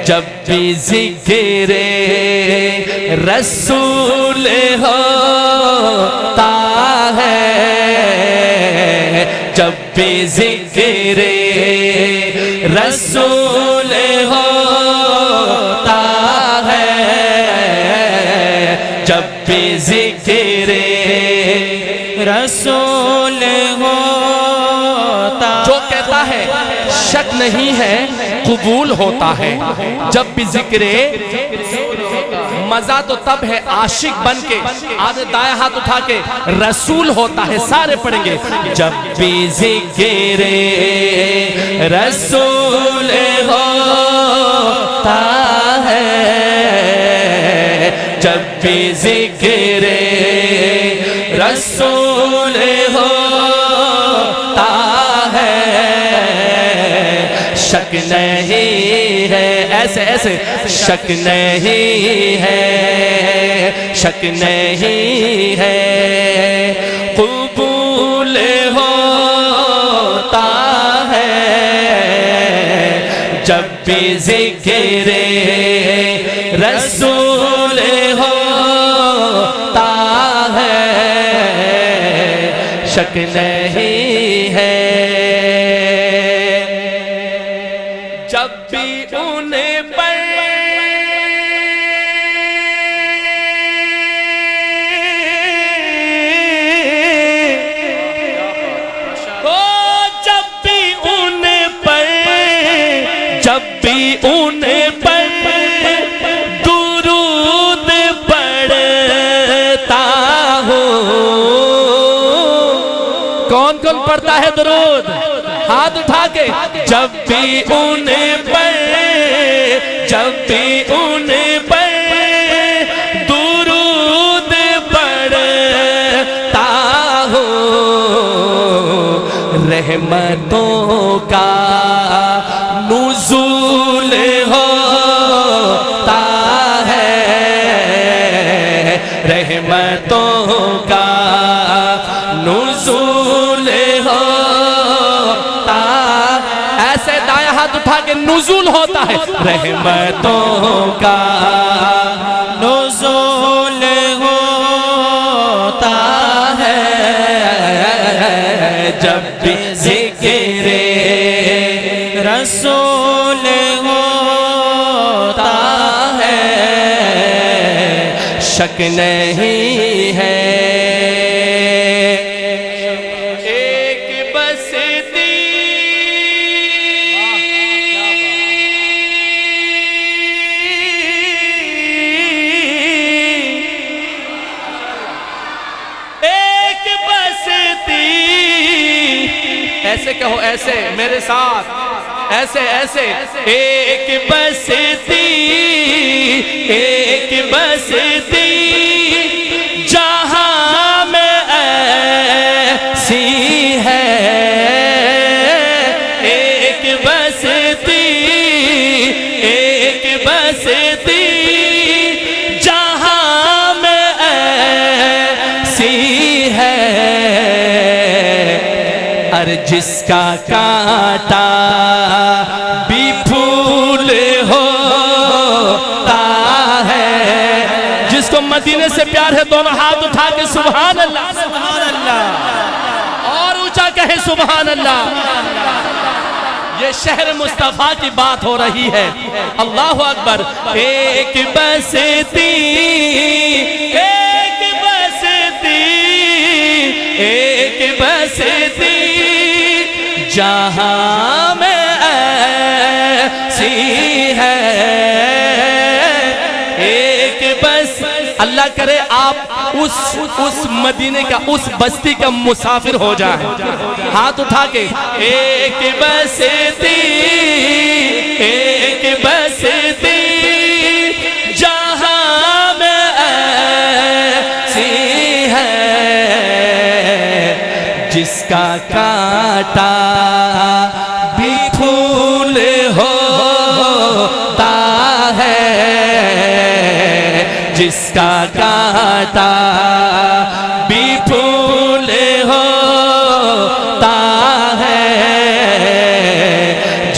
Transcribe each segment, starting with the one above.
جب بھی ذکر رسول ہوتا ہے، جب بھی ذکر رسول ہوتا ہے، جب بھی ذکر رسول ہوتا، جو کہتا ہے شک نہیں ہے قبول ہوتا ہے، جب بھی ذکر مزہ تو تب ہے عاشق بن کے، آدھے دائیں ہاتھ اٹھا کے رسول ہوتا ہے، سارے پڑھیں گے جب بھی ذکر رسول ہوتا ہے، جب بھی ذکر رسول ہوتا ہے، شک نہیں ہے، ایسے ایسے شک نہیں ہے، شک نہیں ہے قبول ہوتا ہے، جب بھی ذکر رسول ہوتا ہے، شک نہیں ہے جب بھی انہیں پر جب بھی انہیں پر جب بھی انہیں پر درود پڑھتا ہوں، کون کون پڑھتا ہے درود؟ ہاتھ اٹھا کے جب بھی انہیں پر جب بھی انہیں پر درود پڑھتا ہوں، رحمتوں کا نزول ہوتا ہے، رحمتوں کا نزول ہوتا ہے، ایسے دائیں ہاتھ اٹھا کے نزول ہوتا ہے، رحمتوں کا نزول ہوتا ہے، جب بھی ذکر رسول ہوتا ہے، شک نہیں ہے ایک بستی ایک بستی، ایسے کہو ایسے میرے ساتھ، ایسے ایسے ایک بستی، ایک بستی جہاں میں ایسی ہے، ایک بستی، ایک بستی جہاں میں ایسی ہے، اور جس کا کانٹا بھی پھول ہوتا ہے، جس کو مدینے سے پیار ہے دونوں ہاتھ اٹھا کے سبحان اللہ، سبحان اللہ، اور اونچا کہے سبحان اللہ۔ یہ شہر مصطفیٰ کی بات ہو رہی ہے، اللہ اکبر۔ ایک بستی، ایک بستی، ایک بستی جہاں میں ایسی ہے، ایک بس اللہ کرے آپ اس مدینے کا، اس بستی کا مسافر ہو جائیں، ہاتھ اٹھا کے ایک بستی، ایک بستی جہاں میں ایسی ہے، جس کا کانٹا بھی پھول ہوتا ہے، جس کا کانٹا بھی پھول ہوتا ہے،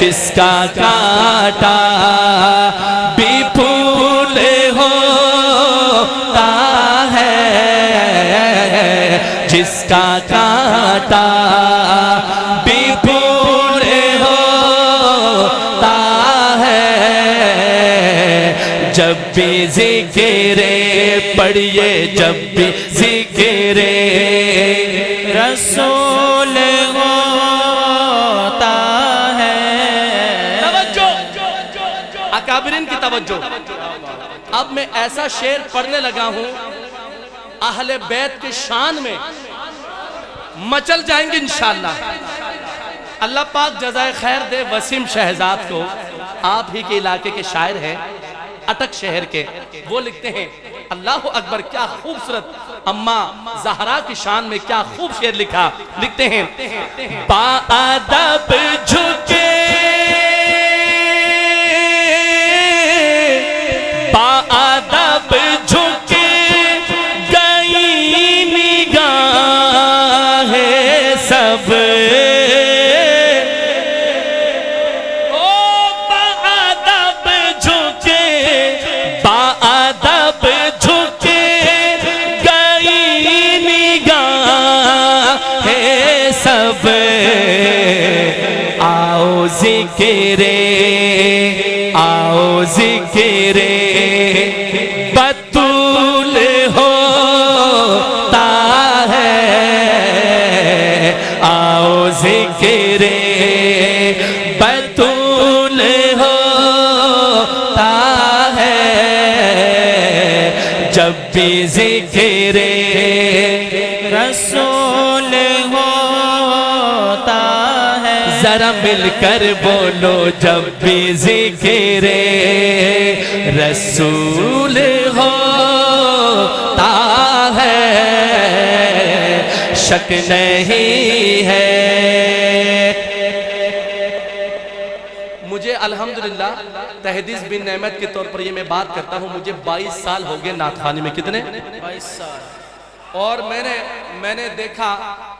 جس کا کانٹا بھی پھول ہوتا ہے، جس کا کانٹا بھی پھول ہوتا ہے، جب بھی ذکر پڑھیے، جب بھی ذکر رسول ہوتا ہے۔ توجہ، اکابرین کی توجہ۔ اب میں ایسا شعر پڑھنے لگا ہوں اہل بیت کی شان میں مچل جائیں گے انشاءاللہ۔ اللہ پاک جزائے خیر دے وسیم شہزاد کو، آپ ہی کے علاقے کے شاعر ہیں، اٹک شہر کے، وہ لکھتے ہیں اللہ اکبر کیا خوبصورت اماں زہرا کی شان میں کیا خوب شعر لکھا، لکھتے ہیں باادب جھکے باادب جھکے گئی نگاہیں سب، آؤ ذکرے آؤ ذکرے بطول ہوتا ہے، آؤ ذکرے بطول ہوتا ہے، جب بھی ذکر رسول ہوتا ہے۔ ذرا مل کر بولو جب بھی ذکر رسول ہوتا ہے، شک نہیں ہے۔ مجھے الحمدللہ تحدیث بن نعمت کے طور پر یہ میں بات کرتا ہوں، مجھے 22 سال ہو گئے نعت خوانی میں۔ کتنے؟ 22 سال۔ اور میں نے دیکھا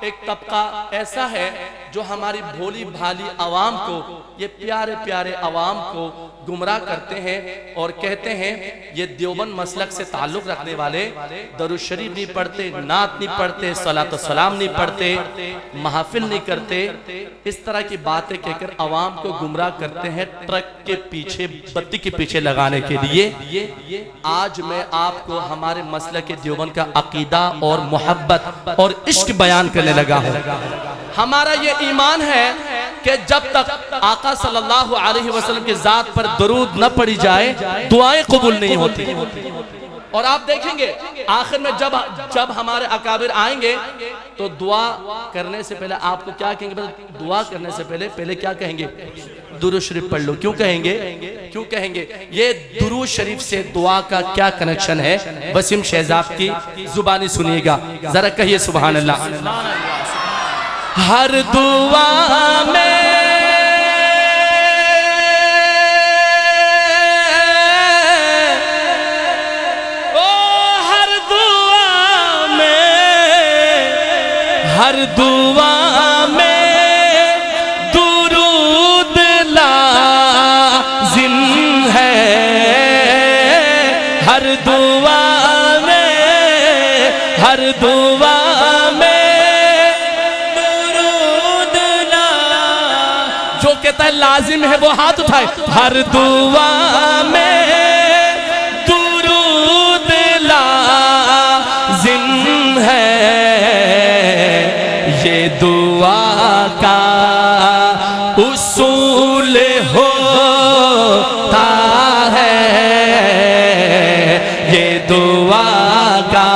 ایک طبقہ ایسا ہے جو ہماری بھولی بھالی عوام کو، یہ پیارے پیارے عوام کو گمراہ کرتے ہیں اور کہتے ہیں یہ دیوبند مسلک سے تعلق رکھنے والے درود شریف نہیں پڑھتے، نعت نہیں پڑھتے، صلاۃ و سلام نہیں پڑھتے، محافل نہیں کرتے، اس طرح کی باتیں کہہ کر عوام کو گمراہ کرتے ہیں ٹرک کے پیچھے، بتی کے پیچھے لگانے کے لیے۔ آج میں آپ کو ہمارے مسلک دیوبند کا عقیدہ اور محبت اور عشق بیان کرنے لگا ہوں۔ ہمارا یہ ایمان ہے کہ جب تک آقا صلی اللہ علیہ وسلم کی ذات پر درود نہ پڑھی جائے دعائیں قبول نہیں ہوتی۔ اور آپ دیکھیں گے آخر میں جب ہمارے اکابر آئیں گے تو دعا کرنے سے پہلے آپ کو کیا کہیں گے؟ دعا کرنے سے پہلے کیا کہیں گے؟ درود شریف پڑھ لو۔ کیوں کہیں گے؟ کیوں کہیں گے؟ یہ درود شریف سے دعا کا کیا کنیکشن ہے؟ وسیم شہزاد کی زبانی سنیے گا، ذرا کہیے سبحان اللہ۔ ہر دعا میں ہر دعا میں درود لازم ہے، ہر دعا میں درود لازم، جو کہتا ہے لازم ہے وہ ہاتھ اٹھائے۔ ہر دعا میں درود لازم ہے، یہ دعا کا اصول ہوتا ہے، یہ دعا کا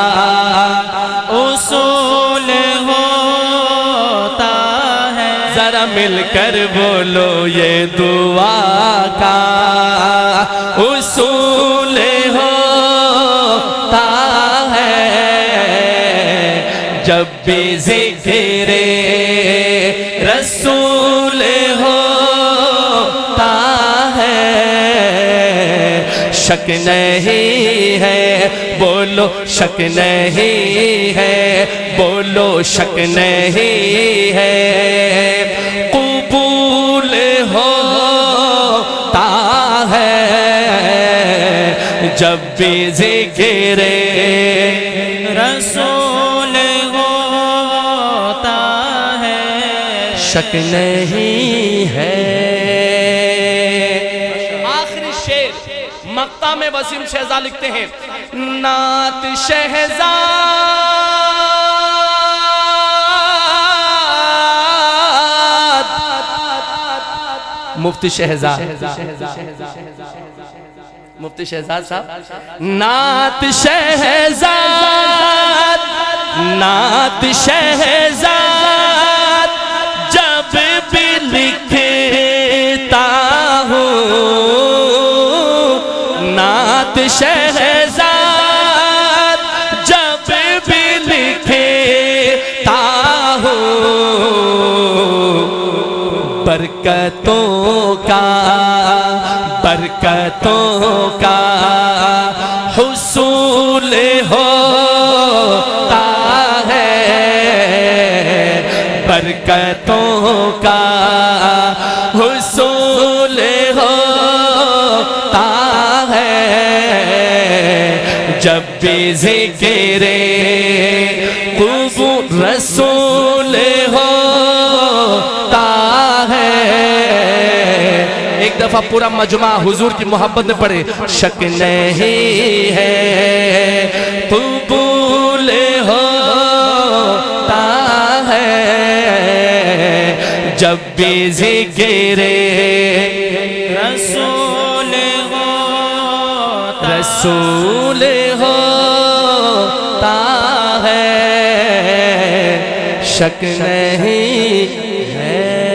اصول ہوتا ہے۔ ذرا مل کر بولو یہ دعا کا اصول ہوتا ہے، جب بھی ذکر رسول ہوتا ہے، شک نہیں ہے بولو، شک نہیں ہے بولو، شک نہیں ہے، قبول ہو جب بھی ذکر رسول ہوتا ہے شک نہیں ہے۔ آخری شعر مقطع میں وسیم شہزاد لکھتے ہیں، نعت شہزاد مفتی شہزاد مفتی شہزاد صاحب، نعت شہزاد نعت شہزاد جب بھی لکھتا ہوں، نعت شہزاد جب بھی لکھتا ہوں، برکتوں کا حصول ہوتا ہے، برکتوں کا حصول ہوتا ہے، جب بھی ذکر قبول رسول ہوتا ہے۔ ایک دفعہ پورا مجمع حضور کی محبت میں پڑھے، شک نہیں ہے قبول ہوتا ہے، جب بھی ذکر رسول ہوتا ہے، شک نہیں ہے۔